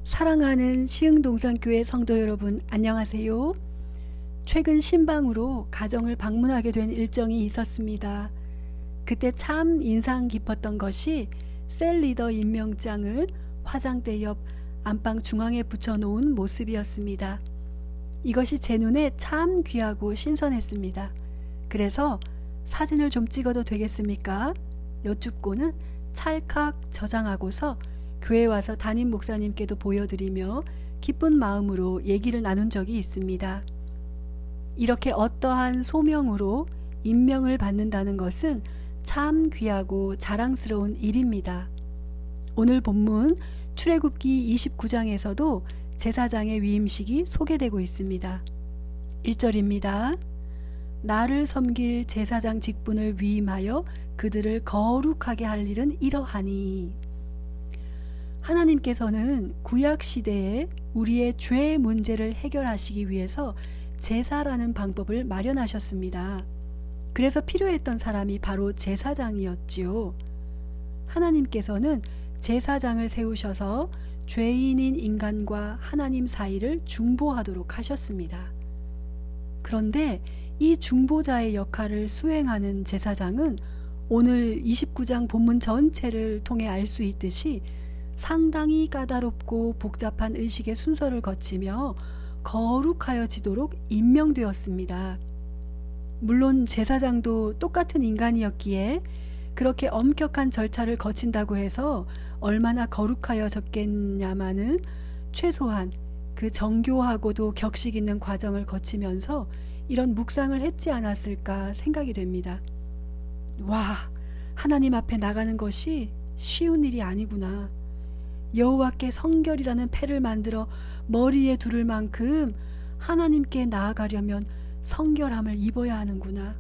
사랑하는 시흥동산교회 성도 여러분, 안녕하세요. 최근 신방으로 가정을 방문하게 된 일정이 있었습니다. 그때 참 인상 깊었던 것이 셀 리더 임명장을 화장대 옆 안방 중앙에 붙여놓은 모습이었습니다. 이것이 제 눈에 참 귀하고 신선했습니다. 그래서 사진을 좀 찍어도 되겠습니까? 여쭙고는 찰칵 저장하고서 교회 와서 담임 목사님께도 보여드리며 기쁜 마음으로 얘기를 나눈 적이 있습니다. 이렇게 어떠한 소명으로 임명을 받는다는 것은 참 귀하고 자랑스러운 일입니다. 오늘 본문 출애굽기 29장에서도 제사장의 위임식이 소개되고 있습니다. 1절입니다. 나를 섬길 제사장 직분을 위임하여 그들을 거룩하게 할 일은 이러하니. 하나님께서는 구약시대에 우리의 죄 문제를 해결하시기 위해서 제사라는 방법을 마련하셨습니다. 그래서 필요했던 사람이 바로 제사장이었지요. 하나님께서는 제사장을 세우셔서 죄인인 인간과 하나님 사이를 중보하도록 하셨습니다. 그런데 이 중보자의 역할을 수행하는 제사장은 오늘 29장 본문 전체를 통해 알 수 있듯이 상당히 까다롭고 복잡한 의식의 순서를 거치며 거룩하여지도록 임명되었습니다. 물론 제사장도 똑같은 인간이었기에 그렇게 엄격한 절차를 거친다고 해서 얼마나 거룩하여졌겠냐마는 최소한 그 정교하고도 격식 있는 과정을 거치면서 이런 묵상을 했지 않았을까 생각이 됩니다. 와, 하나님 앞에 나가는 것이 쉬운 일이 아니구나. 여호와께 성결이라는 패를 만들어 머리에 두를 만큼 하나님께 나아가려면 성결함을 입어야 하는구나.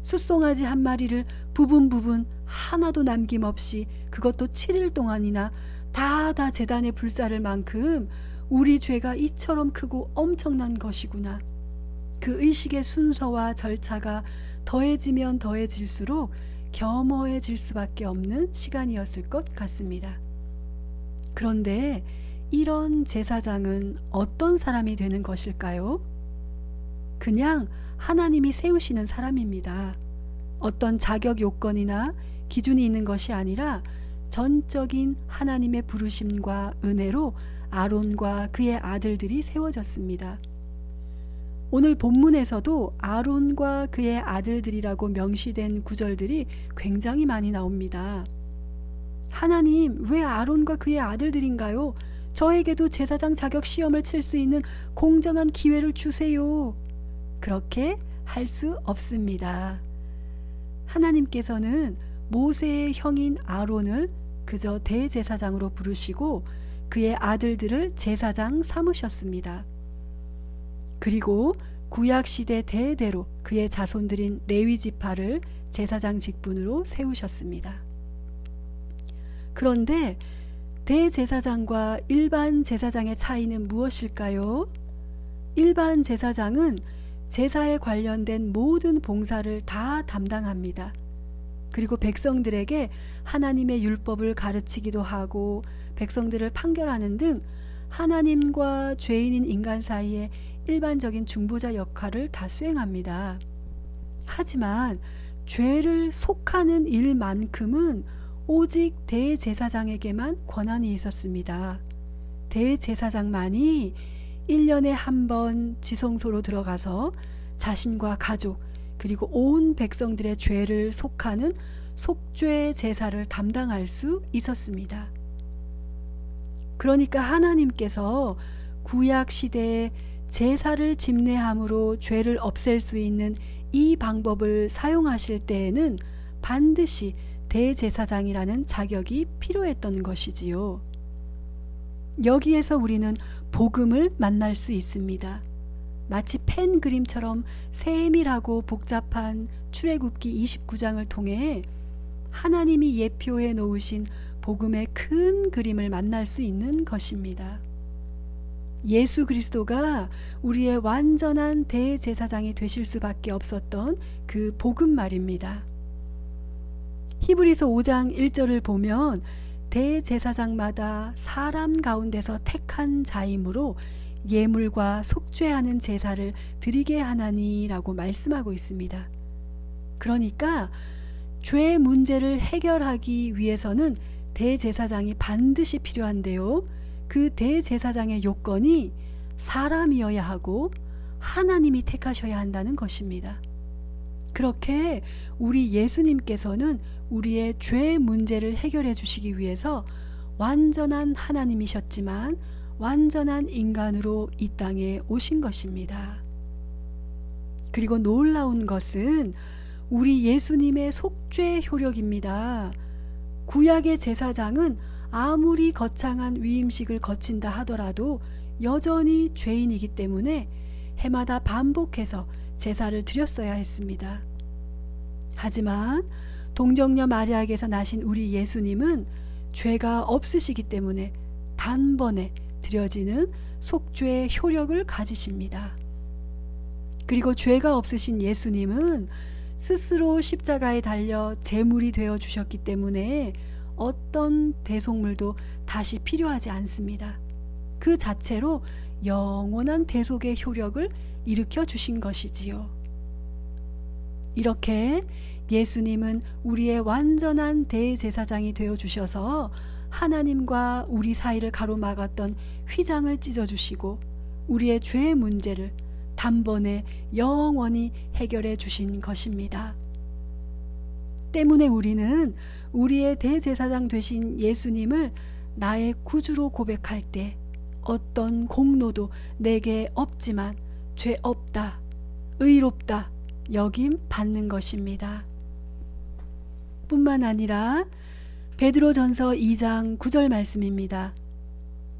숫송아지 한 마리를 부분 하나도 남김없이 그것도 7일 동안이나 다 제단에 불사를 만큼 우리 죄가 이처럼 크고 엄청난 것이구나. 그 의식의 순서와 절차가 더해지면 더해질수록 겸허해질 수밖에 없는 시간이었을 것 같습니다. 그런데 이런 제사장은 어떤 사람이 되는 것일까요? 그냥 하나님이 세우시는 사람입니다. 어떤 자격 요건이나 기준이 있는 것이 아니라 전적인 하나님의 부르심과 은혜로 아론과 그의 아들들이 세워졌습니다. 오늘 본문에서도 아론과 그의 아들들이라고 명시된 구절들이 굉장히 많이 나옵니다. 하나님, 왜 아론과 그의 아들들인가요? 저에게도 제사장 자격 시험을 칠 수 있는 공정한 기회를 주세요. 그렇게 할 수 없습니다. 하나님께서는 모세의 형인 아론을 그저 대제사장으로 부르시고 그의 아들들을 제사장 삼으셨습니다. 그리고 구약시대 대대로 그의 자손들인 레위지파를 제사장 직분으로 세우셨습니다. 그런데 대제사장과 일반 제사장의 차이는 무엇일까요? 일반 제사장은 제사에 관련된 모든 봉사를 다 담당합니다. 그리고 백성들에게 하나님의 율법을 가르치기도 하고 백성들을 판결하는 등 하나님과 죄인인 인간 사이에 일반적인 중보자 역할을 다 수행합니다. 하지만 죄를 속하는 일만큼은 오직 대제사장에게만 권한이 있었습니다. 대제사장만이 1년에 한 번 지성소로 들어가서 자신과 가족 그리고 온 백성들의 죄를 속하는 속죄 제사를 담당할 수 있었습니다. 그러니까 하나님께서 구약 시대에 제사를 집례함으로 죄를 없앨 수 있는 이 방법을 사용하실 때에는 반드시 대제사장이라는 자격이 필요했던 것이지요. 여기에서 우리는 복음을 만날 수 있습니다. 마치 펜 그림처럼 세밀하고 복잡한 출애굽기 29장을 통해 하나님이 예표해 놓으신 복음의 큰 그림을 만날 수 있는 것입니다. 예수 그리스도가 우리의 완전한 대제사장이 되실 수밖에 없었던 그 복음 말입니다. 히브리서 5장 1절을 보면 대제사장마다 사람 가운데서 택한 자이므로 예물과 속죄하는 제사를 드리게 하나니라고 말씀하고 있습니다. 그러니까 죄 문제를 해결하기 위해서는 대제사장이 반드시 필요한데요. 그 대제사장의 요건이 사람이어야 하고 하나님이 택하셔야 한다는 것입니다. 그렇게 우리 예수님께서는 우리의 죄 문제를 해결해 주시기 위해서 완전한 하나님이셨지만 완전한 인간으로 이 땅에 오신 것입니다. 그리고 놀라운 것은 우리 예수님의 속죄 효력입니다. 구약의 제사장은 아무리 거창한 위임식을 거친다 하더라도 여전히 죄인이기 때문에 해마다 반복해서 제사를 드렸어야 했습니다. 하지만 동정녀 마리아에게서 나신 우리 예수님은 죄가 없으시기 때문에 단번에 드려지는 속죄의 효력을 가지십니다. 그리고 죄가 없으신 예수님은 스스로 십자가에 달려 제물이 되어 주셨기 때문에 어떤 대속물도 다시 필요하지 않습니다. 그 자체로 영원한 대속의 효력을 일으켜 주신 것이지요. 이렇게 예수님은 우리의 완전한 대제사장이 되어 주셔서 하나님과 우리 사이를 가로막았던 휘장을 찢어주시고 우리의 죄 문제를 단번에 영원히 해결해 주신 것입니다. 때문에 우리는 우리의 대제사장 되신 예수님을 나의 구주로 고백할 때 어떤 공로도 내게 없지만 죄 없다, 의롭다 여김 받는 것입니다. 뿐만 아니라 베드로전서 2장 9절 말씀입니다.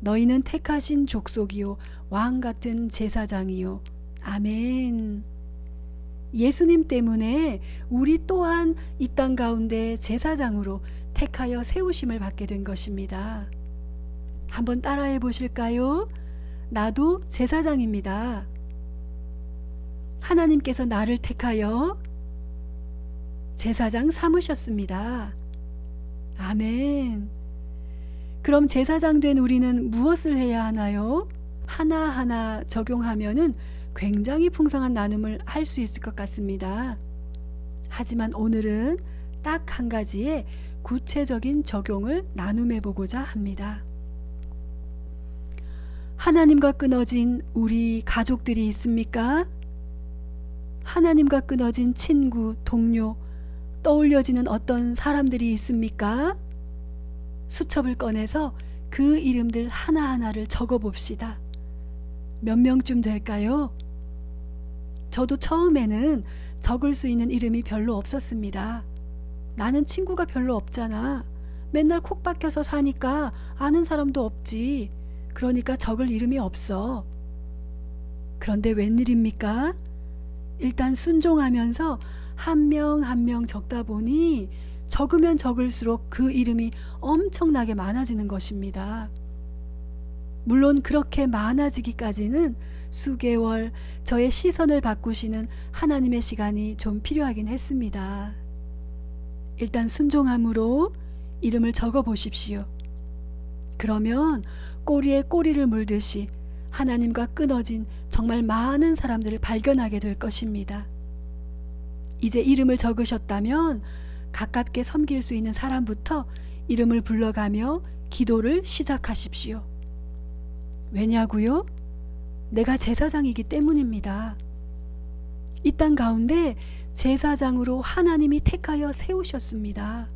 너희는 택하신 족속이요 왕 같은 제사장이요. 아멘. 예수님 때문에 우리 또한 이 땅 가운데 제사장으로 택하여 세우심을 받게 된 것입니다. 한번 따라해 보실까요? 나도 제사장입니다. 하나님께서 나를 택하여 제사장 삼으셨습니다. 아멘. 그럼 제사장 된 우리는 무엇을 해야 하나요? 하나하나 적용하면은 굉장히 풍성한 나눔을 할 수 있을 것 같습니다. 하지만 오늘은 딱 한 가지의 구체적인 적용을 나눔해 보고자 합니다. 하나님과 끊어진 우리 가족들이 있습니까? 하나님과 끊어진 친구, 동료, 떠올려지는 어떤 사람들이 있습니까? 수첩을 꺼내서 그 이름들 하나하나를 적어봅시다. 몇 명쯤 될까요? 저도 처음에는 적을 수 있는 이름이 별로 없었습니다. 나는 친구가 별로 없잖아. 맨날 콕 박혀서 사니까 아는 사람도 없지. 그러니까 적을 이름이 없어. 그런데 웬일입니까? 일단 순종하면서 한 명 한 명 적다 보니 적으면 적을수록 그 이름이 엄청나게 많아지는 것입니다. 물론 그렇게 많아지기까지는 수개월 저의 시선을 바꾸시는 하나님의 시간이 좀 필요하긴 했습니다. 일단 순종함으로 이름을 적어 보십시오. 그러면 꼬리에 꼬리를 물듯이 하나님과 끊어진 정말 많은 사람들을 발견하게 될 것입니다. 이제 이름을 적으셨다면 가깝게 섬길 수 있는 사람부터 이름을 불러가며 기도를 시작하십시오. 왜냐고요? 내가 제사장이기 때문입니다. 이 땅 가운데 제사장으로 하나님이 택하여 세우셨습니다.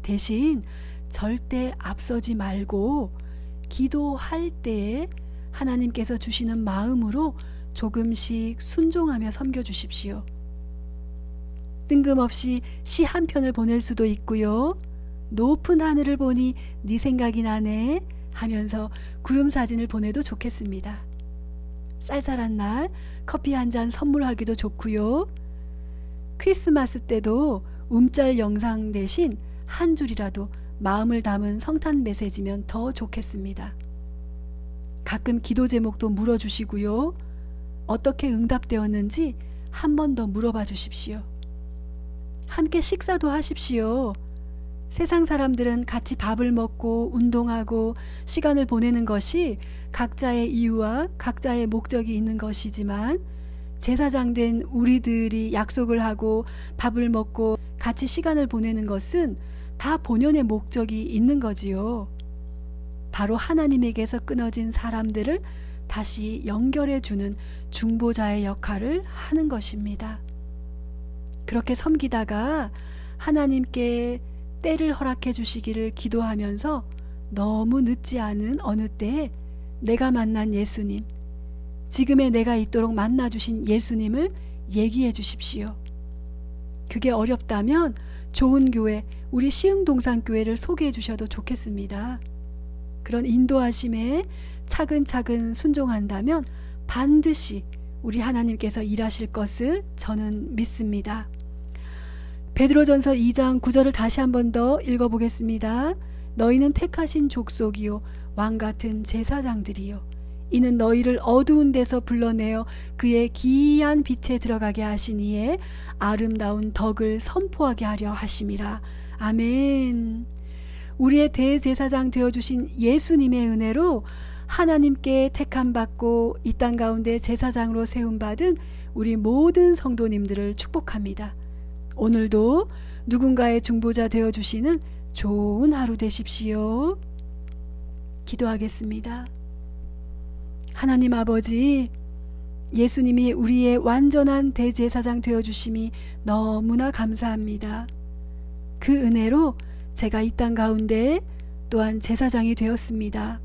대신 절대 앞서지 말고 기도할 때에 하나님께서 주시는 마음으로 조금씩 순종하며 섬겨주십시오. 뜬금없이 시 한 편을 보낼 수도 있고요. 높은 하늘을 보니 네 생각이 나네 하면서 구름 사진을 보내도 좋겠습니다. 쌀쌀한 날 커피 한 잔 선물하기도 좋고요. 크리스마스 때도 움짤 영상 대신 한 줄이라도 마음을 담은 성탄 메시지면 더 좋겠습니다. 가끔 기도 제목도 물어주시고요. 어떻게 응답되었는지 한 번 더 물어봐 주십시오. 함께 식사도 하십시오. 세상 사람들은 같이 밥을 먹고 운동하고 시간을 보내는 것이 각자의 이유와 각자의 목적이 있는 것이지만 제사장 된 우리들이 약속을 하고 밥을 먹고 같이 시간을 보내는 것은 다 본연의 목적이 있는 거지요. 바로 하나님에게서 끊어진 사람들을 다시 연결해 주는 중보자의 역할을 하는 것입니다. 그렇게 섬기다가 하나님께 때를 허락해 주시기를 기도하면서 너무 늦지 않은 어느 때에 내가 만난 예수님, 지금의 내가 있도록 만나 주신 예수님을 얘기해 주십시오. 그게 어렵다면 좋은 교회, 우리 시흥동산교회를 소개해 주셔도 좋겠습니다. 그런 인도하심에 차근차근 순종한다면 반드시 우리 하나님께서 일하실 것을 저는 믿습니다. 베드로전서 2장 9절을 다시 한 번 더 읽어보겠습니다. 너희는 택하신 족속이요 왕같은 제사장들이요 이는 너희를 어두운 데서 불러내어 그의 기이한 빛에 들어가게 하시니에 아름다운 덕을 선포하게 하려 하심이라. 아멘. 우리의 대제사장 되어주신 예수님의 은혜로 하나님께 택함받고 이 땅 가운데 제사장으로 세움받은 우리 모든 성도님들을 축복합니다. 오늘도 누군가의 중보자 되어주시는 좋은 하루 되십시오. 기도하겠습니다. 하나님 아버지, 예수님이 우리의 완전한 대제사장 되어주심이 너무나 감사합니다. 그 은혜로 제가 이 땅 가운데 또한 제사장이 되었습니다.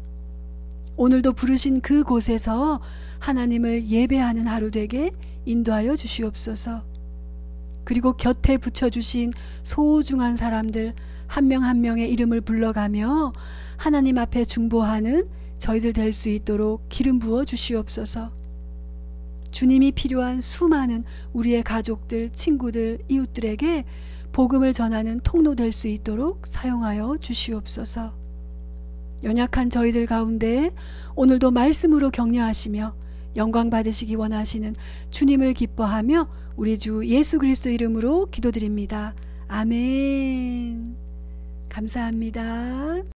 오늘도 부르신 그곳에서 하나님을 예배하는 하루 되게 인도하여 주시옵소서. 그리고 곁에 붙여주신 소중한 사람들 한 명 한 명의 이름을 불러가며 하나님 앞에 중보하는 저희들 될 수 있도록 기름 부어 주시옵소서. 주님이 필요한 수많은 우리의 가족들, 친구들, 이웃들에게 복음을 전하는 통로 될 수 있도록 사용하여 주시옵소서. 연약한 저희들 가운데 오늘도 말씀으로 격려하시며 영광 받으시기 원하시는 주님을 기뻐하며 우리 주 예수 그리스도 이름으로 기도드립니다. 아멘. 감사합니다.